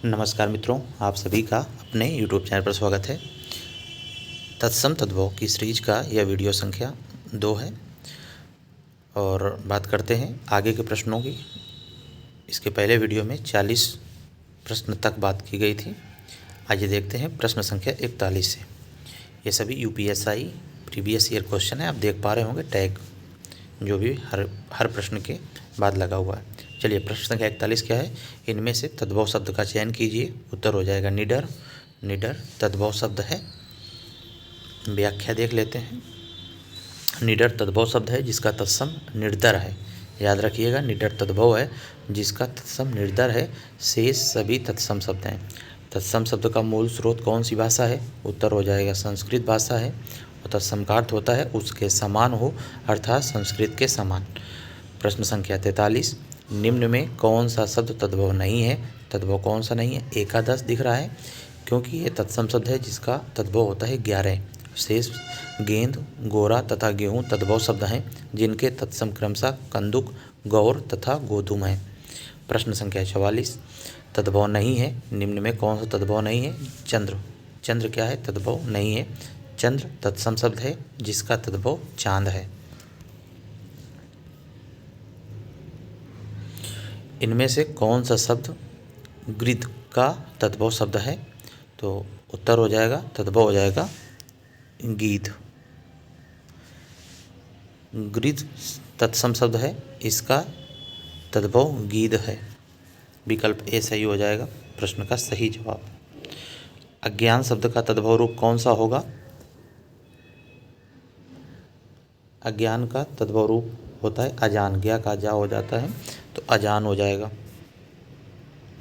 नमस्कार मित्रों, आप सभी का अपने YouTube चैनल पर स्वागत है। तत्सम तद्भव की सीरीज का यह वीडियो संख्या 2 है और बात करते हैं आगे के प्रश्नों की। इसके पहले वीडियो में 40 प्रश्न तक बात की गई थी। आइए देखते हैं प्रश्न संख्या 41 से। ये सभी UPSI प्रीवियस ईयर क्वेश्चन है। आप देख पा रहे होंगे टैग जो भी हर प्रश्न के बाद लगा हुआ है। चलिए, प्रश्न संख्या 41 क्या है? इनमें से तद्भव शब्द का चयन कीजिए। उत्तर हो जाएगा निडर। निडर तद्भव शब्द है। व्याख्या देख लेते हैं। निडर तद्भव शब्द है जिसका तत्सम निर्दर है। याद रखिएगा, निडर तद्भव है जिसका तत्सम निर्दर है। शेष सभी तत्सम शब्द हैं। तत्सम शब्द का मूल स्रोत कौन सी भाषा है? उत्तर हो जाएगा संस्कृत भाषा है। और तत्सम का अर्थ होता है उसके समान हो, अर्थात संस्कृत के समान। प्रश्न संख्या 43, निम्न में कौन सा शब्द तद्भव नहीं है? तद्भव कौन सा नहीं है? एकादश दिख रहा है क्योंकि ये तत्सम शब्द है जिसका तद्भव होता है 11। शेष गेंद, गोरा तथा गेहूँ तद्भव शब्द हैं जिनके तत्सम क्रमशः कंदुक, गौर तथा गोधूम हैं। प्रश्न संख्या 44, तद्भव नहीं है, निम्न में कौन सा तद्भव नहीं है? चंद्र। चंद्र क्या है? तद्भव नहीं है। चंद्र तत्सम शब्द है जिसका तद्भव चांद है। इनमें से कौन सा शब्द गृध का तद्भव शब्द है? तो उत्तर हो जाएगा, तद्भव हो जाएगा गीध। गृध तत्सम शब्द है, इसका तद्भव गीध है। विकल्प ए सही हो जाएगा प्रश्न का सही जवाब। अज्ञान शब्द का तद्भव रूप कौन सा होगा? अज्ञान का तद्भव रूप होता है अजान। ज्ञा का जा हो जाता है तो अजान हो जाएगा।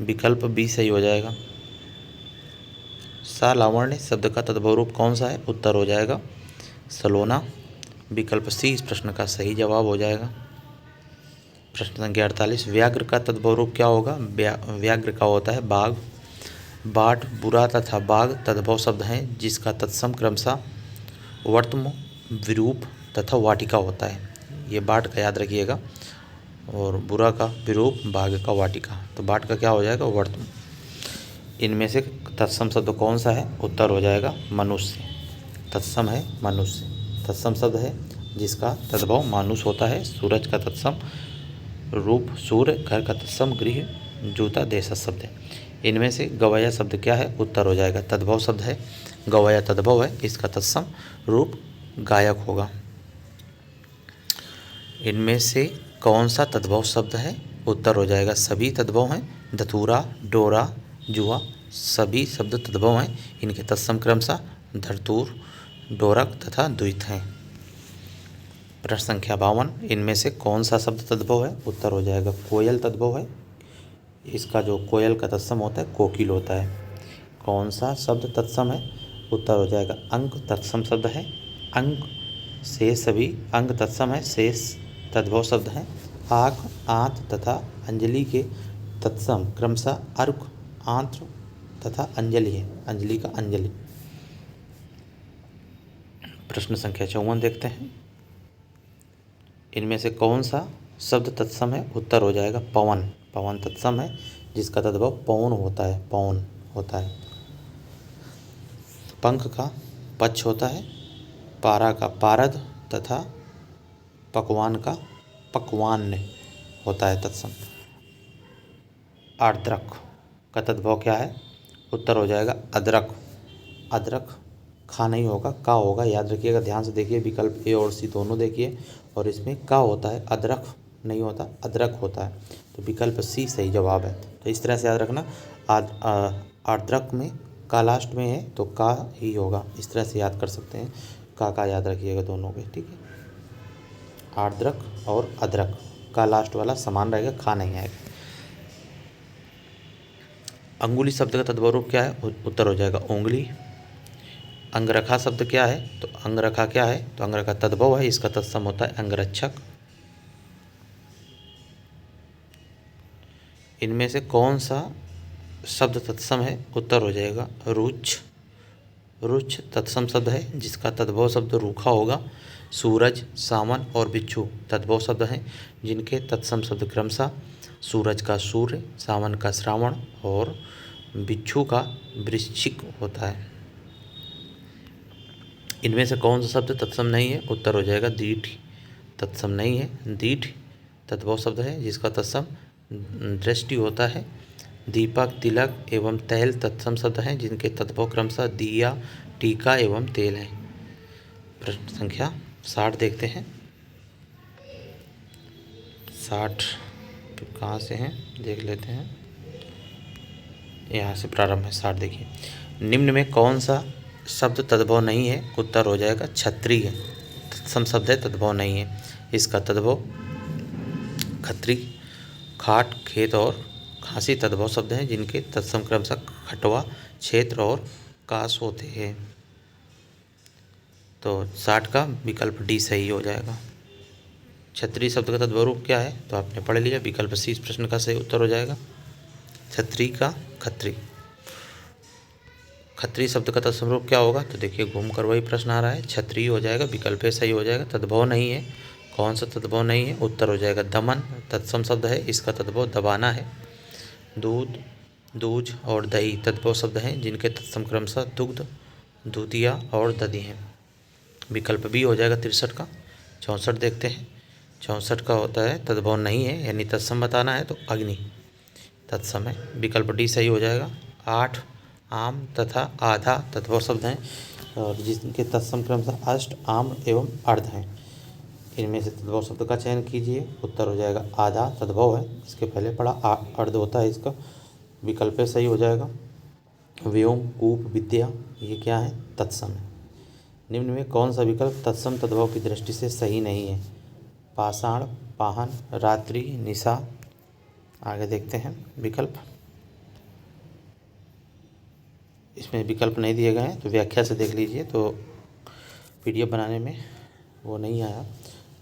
विकल्प बी सही हो जाएगा। सालावण्य शब्द का तद्भव रूप कौन सा है? उत्तर हो जाएगा सलोना। विकल्प सी इस प्रश्न का सही जवाब हो जाएगा। प्रश्न संख्या 48, व्याघ्र का तद्भव रूप क्या होगा? व्याघ्र का होता है बाघ। बाट, बुरा तथा बाघ तद्भव शब्द हैं जिसका तत्सम क्रमशः वर्तम, विरूप तथा वाटिका होता है। ये बाट का याद रखिएगा। और बुरा का विरूप, बाघ का वाटिका। तो बाट का क्या हो जाएगा? वर्तम। इनमें से तत्सम शब्द कौन सा है? उत्तर हो जाएगा मनुष्य। तत्सम है मनुष्य। तत्सम शब्द है जिसका तद्भव मानुष होता है। सूरज का तत्सम रूप सूर्य, घर का तत्सम गृह, जूता देश शब्द है। इनमें से गवया शब्द क्या है? उत्तर हो जाएगा तद्भव शब्द है। गवया तद्भव है, इसका तत्सम रूप गायक होगा। इनमें से कौन सा तद्भव शब्द है? उत्तर हो जाएगा सभी तद्भव हैं। धतूरा, डोरा, जुआ सभी शब्द तद्भव हैं। इनके तत्सम क्रमशः धरतूर, डोरक तथा द्वित हैं। प्रश्न संख्या 52, इनमें से कौन सा शब्द तद्भव है? उत्तर हो जाएगा कोयल तद्भव है। इसका जो कोयल का तत्सम होता है कोकिल होता है। कौन सा शब्द तत्सम है? उत्तर हो जाएगा अंक तत्सम शब्द है। अंक से सभी अंक तत्सम है। शेष तद्भव शब्द हैं। आँख, आंत तथा अंजलि के तत्सम क्रमशः अर्क, आंत्र तथा अंजलि है। अंजलि का अंजलि। प्रश्न संख्या 54 देखते हैं। इनमें से कौन सा शब्द तत्सम है? उत्तर हो जाएगा पवन। पवन तत्सम है जिसका तद्भव पौन होता है। पौन होता है। पंख का पक्ष होता है। पारा का पारद तथा पकवान का पकवान होता है तत्सम। आर्द्रक का तद्भव क्या है? उत्तर हो जाएगा अदरक। अदरक खा नहीं होगा, का होगा। याद रखिएगा, ध्यान से देखिए। विकल्प ए और सी दोनों देखिए और इसमें का होता है, अदरक नहीं होता, अदरक होता है। तो विकल्प सी सही जवाब है। तो इस तरह से याद रखना, आर्द्रक में का लास्ट में है तो का ही होगा। इस तरह से याद कर सकते हैं। का याद रखिएगा दोनों के, ठीक है। आर्द्रक और अदरक का लास्ट वाला समान रहेगा, खा नहीं आएगा। अंगुली शब्द का तद्भव रूप क्या है? उत्तर हो जाएगा उंगली। अंगरखा शब्द क्या है? तो अंगरखा क्या है? तो अंगरखा तद्भव है, इसका तत्सम होता है अंगरक्षक। इनमें से कौन सा शब्द तत्सम है? उत्तर हो जाएगा रुच्छ। रुच्छ तत्सम शब्द है जिसका तद्भव शब्द रूखा होगा। सूरज, सावन और बिच्छू तद्भव शब्द हैं जिनके तत्सम शब्द क्रमशः सूरज का सूर्य, सावन का श्रावण और बिच्छू का वृश्चिक होता है। इनमें से कौन सा शब्द तत्सम नहीं है? उत्तर हो जाएगा दीठ। तत्सम नहीं है। दीठ तद्भव शब्द है जिसका तत्सम दृष्टि होता है। दीपक, तिलक एवं तैल तत्सम शब्द हैं जिनके तद्भव क्रमशः दिया, टीका एवं तेल है। प्रश्न संख्या 60 देखते हैं। 60 कहाँ से हैं देख लेते हैं। यहाँ से प्रारंभ है। 60 देखिए, निम्न में कौन सा शब्द तद्भव नहीं है? उत्तर हो जाएगा क्षत्रिय। तत्सम शब्द है, तद्भव नहीं है। इसका तद्भव खत्री, खाट, खेत और खांसी तद्भव शब्द हैं जिनके तत्सम क्रमशः खटवा, क्षेत्र और कास होते हैं। तो 60 का विकल्प डी सही हो जाएगा। क्षत्रिय शब्द का तद्भव रूप क्या है? तो आपने पढ़ लिया। विकल्प सी इस प्रश्न का सही उत्तर हो जाएगा। क्षत्रिय का खत्री। खत्री शब्द का तत्सम रूप क्या होगा? तो देखिए घूम कर वही प्रश्न आ रहा है। क्षत्रिय हो जाएगा। विकल्प सही हो जाएगा। तद्भव नहीं है। कौन सा तद्भव नहीं है? उत्तर हो जाएगा दमन। तत्सम शब्द है, इसका तद्भव दबाना है। दूध, दूज और दही तद्भव शब्द हैं जिनके तत्सम क्रमशः दुग्ध, दूधिया और दधी हैं। विकल्प बी हो जाएगा 63 का। 64 देखते हैं। 64 का होता है तद्भव नहीं है, यानी तत्सम बताना है तो अग्नि तत्सम है। विकल्प डी सही हो जाएगा। 8 आम तथा आधा तद्भव शब्द हैं और जिनके तत्सम क्रमशः अष्ट, आम एवं अर्ध हैं। इनमें से तद्भव शब्द का चयन कीजिए। उत्तर हो जाएगा आधा तद्भव है, इसके पहले पढ़ा अर्ध होता है इसका। विकल्प सही हो जाएगा। व्योम, कूप, विद्या ये क्या है? तत्सम है। निम्न में कौन सा विकल्प तत्सम तद्भव की दृष्टि से सही नहीं है? पाषाण, पाहन, रात्रि, निशा। आगे देखते हैं विकल्प। इसमें विकल्प नहीं दिए गए हैं तो व्याख्या से देख लीजिए, तो पीडीएफ बनाने में वो नहीं आया।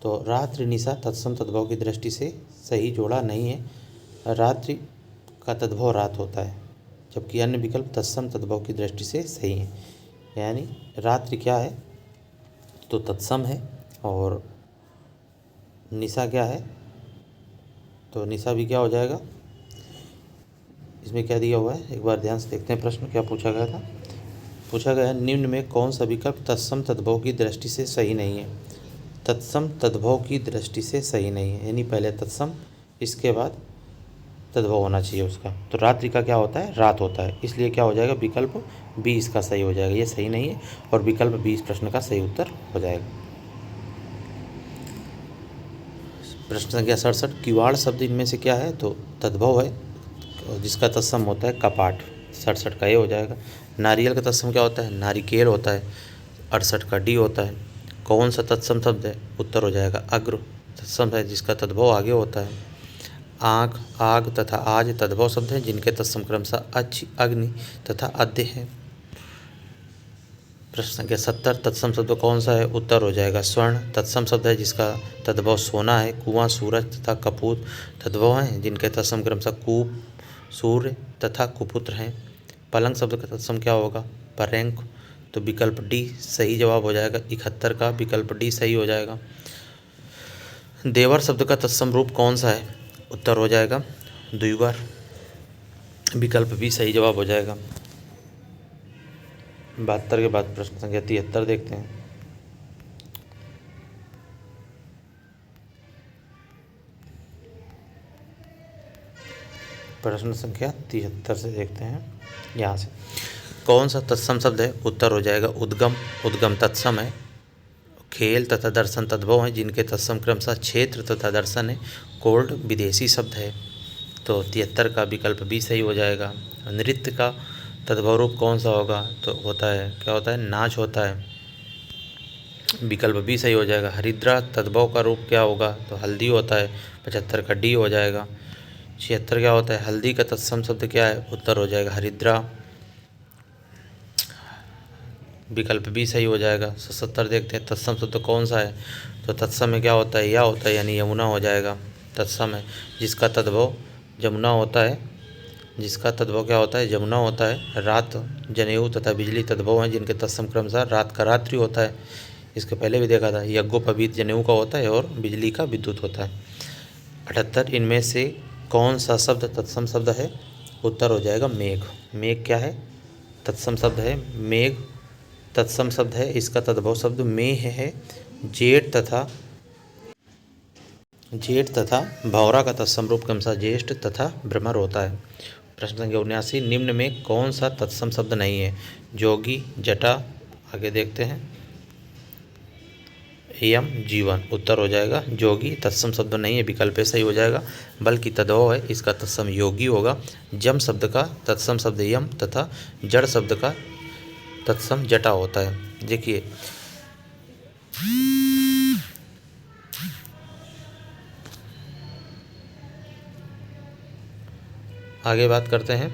तो रात्रि निशा तत्सम तद्भव की दृष्टि से सही जोड़ा नहीं है। रात्रि का तद्भव रात होता है, जबकि अन्य विकल्प तत्सम तद्भव की दृष्टि से सही है। यानी रात्रि क्या है? तो तत्सम है। और निशा क्या है? तो निशा भी क्या हो जाएगा? इसमें क्या दिया हुआ है एक बार ध्यान से देखते हैं। प्रश्न क्या पूछा गया था? पूछा गया है निम्न में कौन सा विकल्प तत्सम तद्भव की दृष्टि से सही नहीं है? तत्सम तद्भव की दृष्टि से सही नहीं है, यानी पहले तत्सम इसके बाद तद्भव होना चाहिए उसका। तो रात्रि का क्या होता है? रात होता है, इसलिए क्या हो जाएगा? विकल्प बी इसका सही हो जाएगा। ये सही नहीं है और विकल्प बी इस प्रश्न का सही उत्तर हो जाएगा। प्रश्न संख्या 67, किवाड़ शब्द इनमें से क्या है? तो तद्भव है जिसका तत्सम होता है कपाट। 67 का ये हो जाएगा। नारियल का तत्सम क्या होता है? नारिकेल होता है। 68 का डी होता है। कौन सा तत्सम शब्द है? उत्तर हो जाएगा अग्र तत्सम है जिसका तद्भव आगे होता है। आँख, आग तथा आज तद्भव शब्द हैं जिनके तत्सम क्रमशः अच्छी, अग्नि तथा अद्य है। प्रश्न संख्या 70, तत्सम शब्द कौन सा है? उत्तर हो जाएगा स्वर्ण तत्सम शब्द है जिसका तद्भव सोना है। कुआं, सूरज तथा कपूत तद्भव हैं जिनके तत्सम क्रमशः कूप, सूर्य तथा कुपुत्र हैं। पलंग शब्द का तत्सम क्या होगा? पर्यंक। तो विकल्प डी सही जवाब हो जाएगा। 71 का विकल्प डी सही हो जाएगा। देवर शब्द का तत्सम रूप कौन सा है? उत्तर हो जाएगा द्विवर। विकल्प बी सही जवाब हो जाएगा। 72 के बाद प्रश्न संख्या 73 देखते हैं। प्रश्न संख्या 73 से देखते हैं। यहाँ से कौन सा तत्सम शब्द है? उत्तर हो जाएगा उद्गम। उद्गम तत्सम है। खेल तथा दर्शन तद्भव हैं जिनके तत्सम क्रमशः क्षेत्र तथा दर्शन है। कोल्ड विदेशी शब्द है। तो 73 का विकल्प बी सही हो जाएगा। नृत्य का तद्भव रूप कौन सा होगा? तो होता है क्या होता है? नाच होता है। विकल्प बी सही हो जाएगा। हरिद्रा तद्भव का रूप क्या होगा? तो हल्दी होता है। 75 का डी हो जाएगा। 76 क्या होता है? हल्दी का तत्सम शब्द क्या है? उत्तर हो जाएगा हरिद्रा। विकल्प बी सही हो जाएगा। 77 देखते हैं, तत्सम शब्द कौन सा है? तो तत्सम में क्या होता है? या होता है, यानी यमुना हो जाएगा। तत्सम है जिसका तद्भव जमुना होता है। जिसका तद्भव क्या होता है? जमुना होता है। रात, जनेऊ तथा बिजली तद्भव हैं जिनके तत्सम क्रमशः रात का रात्रि होता है। इसके पहले भी देखा था। यज्ञोपवीत जनेऊ का होता है और बिजली का विद्युत होता है। 78, इनमें से कौन सा शब्द तत्सम शब्द है? उत्तर हो जाएगा मेघ। मेघ क्या है? तत्सम शब्द है। मेघ तत्सम शब्द है, इसका तद्भव शब्द मेह है। जेठ तथा भौरा का तत्सम रूप के अनुसार ज्येष्ठ तथा भ्रमर होता है। प्रश्न संख्या 79, निम्न में कौन सा तत्सम शब्द नहीं है? जोगी, जटा, आगे देखते हैं, यम, जीवन। उत्तर हो जाएगा जोगी। तत्सम शब्द नहीं है, विकल्प सही हो जाएगा, बल्कि तद्भव है, इसका तत्सम योगी होगा। जम शब्द का तत्सम शब्द यम तथा जड़ शब्द का तत्सम जटा होता है। देखिए आगे बात करते हैं।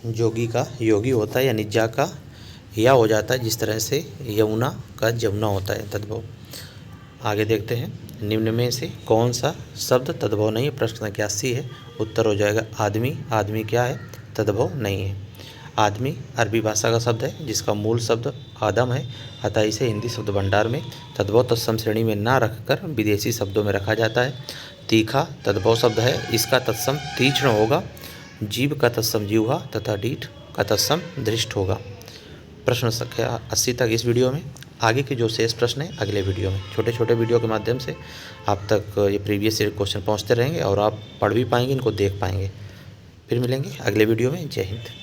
जोगी का योगी होता है, यानी जा का या हो जाता है, जिस तरह से यमुना का जमुना होता है तद्भव। आगे देखते हैं, निम्न में से कौन सा शब्द तद्भव नहीं है? प्रश्न संख्या 80 है। उत्तर हो जाएगा आदमी। आदमी क्या है? तद्भव नहीं है। आदमी अरबी भाषा का शब्द है, जिसका मूल शब्द आदम है, अतः इसे हिंदी शब्द भंडार में तद्भव तत्सम श्रेणी में ना रखकर विदेशी शब्दों में रखा जाता है। तीखा तद्भव शब्द है, इसका तत्सम तीक्ष्ण होगा। जीव का तत्सम जीवा तथा डीठ का तत्सम दृष्ट होगा। प्रश्न संख्या 80 तक इस वीडियो में। आगे के जो शेष प्रश्न हैं अगले वीडियो में, छोटे छोटे वीडियो के माध्यम से आप तक ये प्रीवियस ईयर क्वेश्चन पहुंचते रहेंगे और आप पढ़ भी पाएंगे, इनको देख पाएंगे। फिर मिलेंगे अगले वीडियो में। जय हिंद।